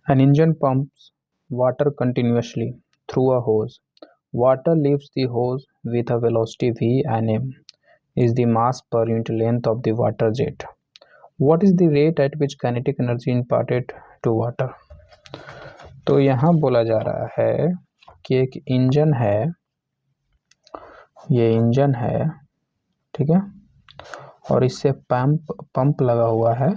An engine pumps water continuously through a hose. Water leaves the hose with a velocity v and m is the mass per unit length of the water jet. What is the rate at which kinetic energy imparted to water? तो यहाँ बोला जा रहा है कि एक engine है, ये इंजन है, ठीक है, और इससे पंप लगा हुआ है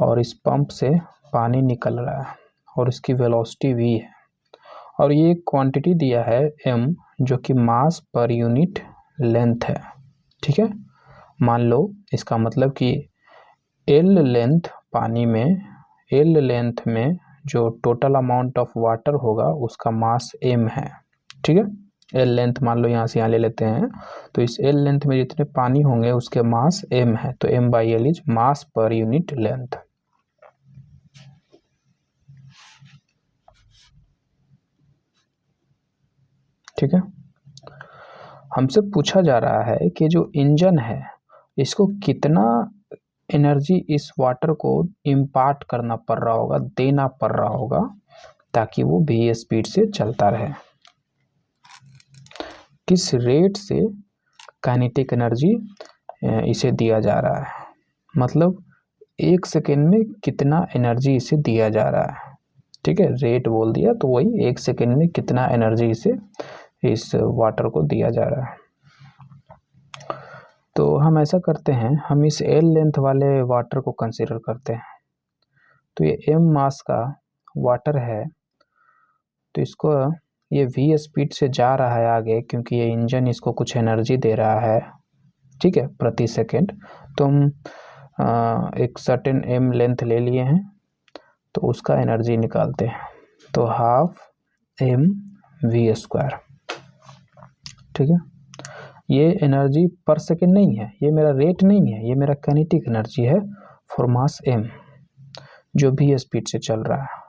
और इस पंप से पानी निकल रहा है और इसकी वेलोसिटी v है और ये क्वांटिटी दिया है m जो कि मास पर यूनिट लेंथ है, ठीक है। मान लो इसका मतलब कि L लेंथ पानी में, L लेंथ में जो टोटल अमाउंट ऑफ वाटर होगा उसका मास m है, ठीक है। L लेंथ मान लो यहाँ से यहाँ ले लेते हैं, तो इस L लेंथ में जितने पानी होंगे उसके मास m है, तो m by L is mass per unit length. ठीक है, हमसे पूछा जा रहा है कि जो इंजन है इसको कितना एनर्जी इस वाटर को इम्पार्ट करना पड़ रहा होगा, देना पड़ रहा होगा ताकि वो v स्पीड से चलता रहे। किस रेट से काइनेटिक एनर्जी इसे दिया जा रहा है, मतलब 1 सेकेंड में कितना एनर्जी इसे दिया जा रहा है, ठीक है। रेट बोल दिया तो वही 1 सेकेंड में कितना एनर्जी इसे इस वाटर को दिया जा रहा है। तो हम ऐसा करते हैं, हम इस L लेंथ वाले वाटर को कंसीडर करते हैं। तो ये m मास का वाटर है, तो इसको ये v स्पीड से जा रहा है आगे क्योंकि ये इंजन इसको कुछ एनर्जी दे रहा है, ठीक है, प्रति सेकेंड। तो हम एक सर्टेन m लेंथ ले लिए हैं तो उसका एनर्जी निकालते हैं, तो हाफ m v स्क्वायर, ठीक है। ये एनर्जी पर सेकेंड नहीं है, ये मेरा रेट नहीं है, ये मेरा काइनेटिक एनर्जी है फॉर मास m जो v स्पीड से चल रहा है,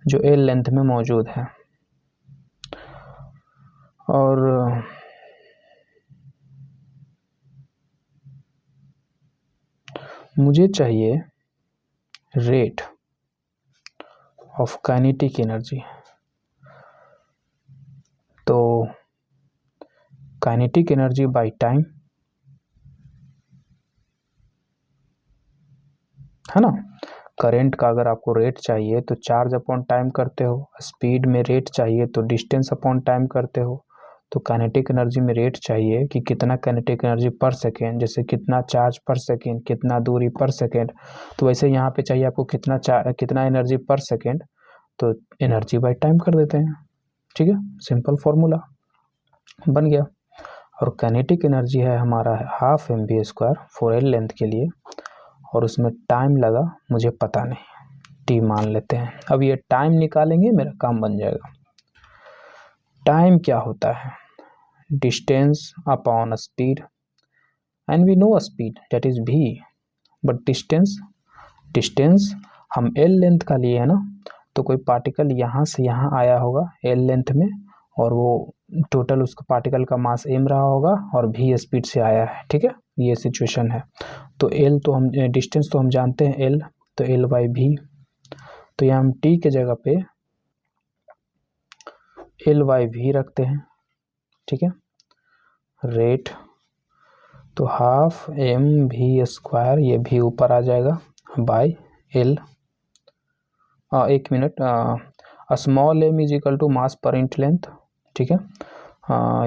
जो L लेंथ में मौजूद है। और मुझे चाहिए रेट ऑफ काइनेटिक एनर्जी। तो काइनेटिक एनर्जी बाय टाइम, है ना। करंट का अगर आपको रेट चाहिए तो चार्ज अपॉन टाइम करते हो, स्पीड में रेट चाहिए तो डिस्टेंस अपॉन टाइम करते हो। तो काइनेटिक एनर्जी में रेट चाहिए कि कितना काइनेटिक एनर्जी पर सेकेंड, जैसे कितना चार्ज पर सेकेंड, कितना दूरी पर सेकेंड, तो वैसे यहाँ पे चाहिए आपको कितना एनर्जी पर सेकेंड, तो एनर्जी बाय टाइम कर देते हैं, ठीक है। सिंपल फॉर्मूला बन गया। और काइनेटिक एनर्जी है हमारा half m v square for l length के लिए, और उसमें टाइम लगा मुझे पता नहीं, टी मान लेते हैं। अब ये टाइम निकालेंगे, मेरा काम बन जाएगा। टाइम क्या होता है, distance upon speed, and we know speed that is v, but distance हम l लेंथ का लिए है ना, तो कोई पार्टिकल यहाँ से यहाँ आया होगा l लेंथ में और वो टोटल उसका पार्टिकल का मास m रहा होगा और v स्पीड से आया है, ठीक है, ये सिचुएशन है। तो l तो हम डिस्टेंस तो हम जानते हैं l, तो l बाई v, तो यहाँ हम t के जगह पे l बाई v रखते हैं, ठीक है। रेट तो हाफ एम वी स्क्वायर, ये भी ऊपर आ जाएगा बाय एल। एक minute, small m is equal to mass per unit length, ठीक है।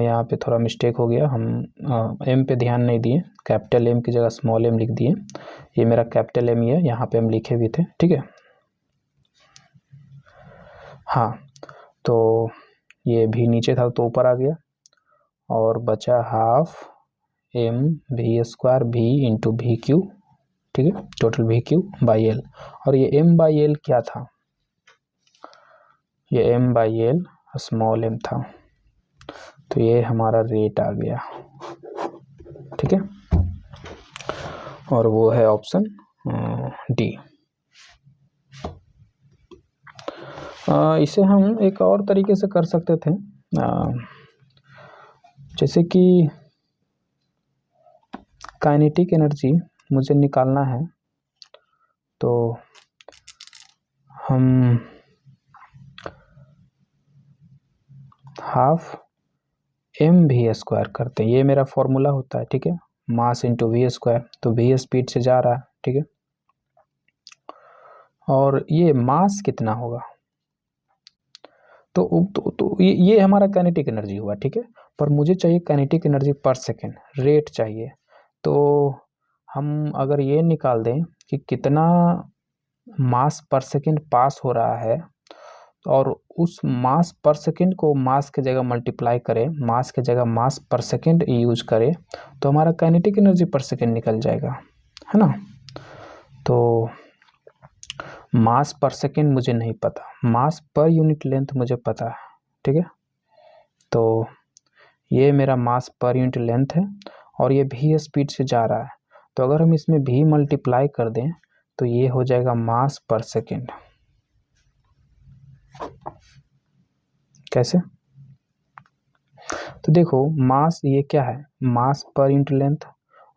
यहाँ पे थोड़ा मिस्टेक हो गया, हम एम पे ध्यान नहीं दिए, कैपिटल एम की जगह स्मॉल एम लिख दिए। ये मेरा कैपिटल एम ही है, यहाँ पे हम लिखे भी थे, ठीक है। हाँ, तो ये भी नीचे था तो ऊपर आ गया और बचा हाफ एम वी स्क्वायर भी इंटू वी क्यू, ठीक है, total v q by l. और ये एम बाई एल क्या था, ये m by l small m था, तो ये हमारा रेट आ गया, ठीक है। और वो है ऑप्शन डी। इसे हम एक और तरीके से कर सकते थे, जैसे कि काइनेटिक एनर्जी मुझे निकालना है, तो हम हाफ एम वी स्क्वायर करते हैं। ये मेरा फॉर्मूला होता है, ठीक है, मास इंटू वी स्क्वायर। तो वी स्पीड से जा रहा है, ठीक है, और ये मास कितना होगा, तो ये हमारा काइनेटिक एनर्जी हुआ, ठीक है। पर मुझे चाहिए काइनेटिक एनर्जी पर सेकेंड, रेट चाहिए। तो हम अगर ये निकाल दें कि कितना मास पर सेकेंड पास हो रहा है और उस मास पर सेकेंड को मास के जगह मल्टीप्लाई करें, मास के जगह मास पर सेकेंड यूज करें, तो हमारा काइनेटिक एनर्जी पर सेकेंड निकल जाएगा, है ना। तो मास पर सेकेंड मुझे नहीं पता, मास पर यूनिट लेंथ मुझे पता है, ठीक है। तो ये मेरा मास पर यूनिट लेंथ है और ये भी स्पीड से जा रहा है। तो अगर हम इसमें भी मल्टीप्लाई कर दें तो ये हो जाएगा मास पर सेकेंड। कैसे? तो देखो, मास ये क्या है, मास पर यूनिट लेंथ,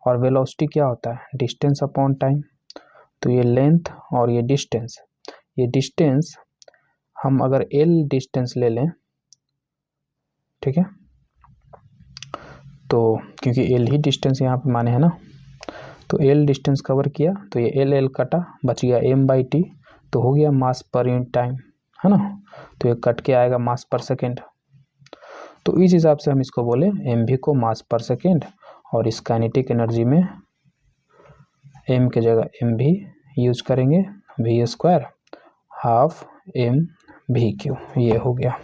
और वेलोसिटी क्या होता है, डिस्टेंस अपॉन टाइम। तो ये लेंथ और ये डिस्टेंस हम अगर एल डिस्टेंस ले लें, ठीक है, तो क्योंकि एल ही डिस्टेंस यहाँ पे माने है ना, तो एल डिस्टेंस कवर किया तो ये एल एल कटा, बच गया एम बाई टी, तो हो गया मास पर यूनिट टाइम, है ना। तो ये कट के आएगा मास पर सेकेंड। तो इस हिसाब से हम इसको बोले एम भी को मास पर सेकेंड, और इस काइनेटिक एनर्जी में एम के जगह एम भी यूज करेंगे, v square half m v q, ये हो गया।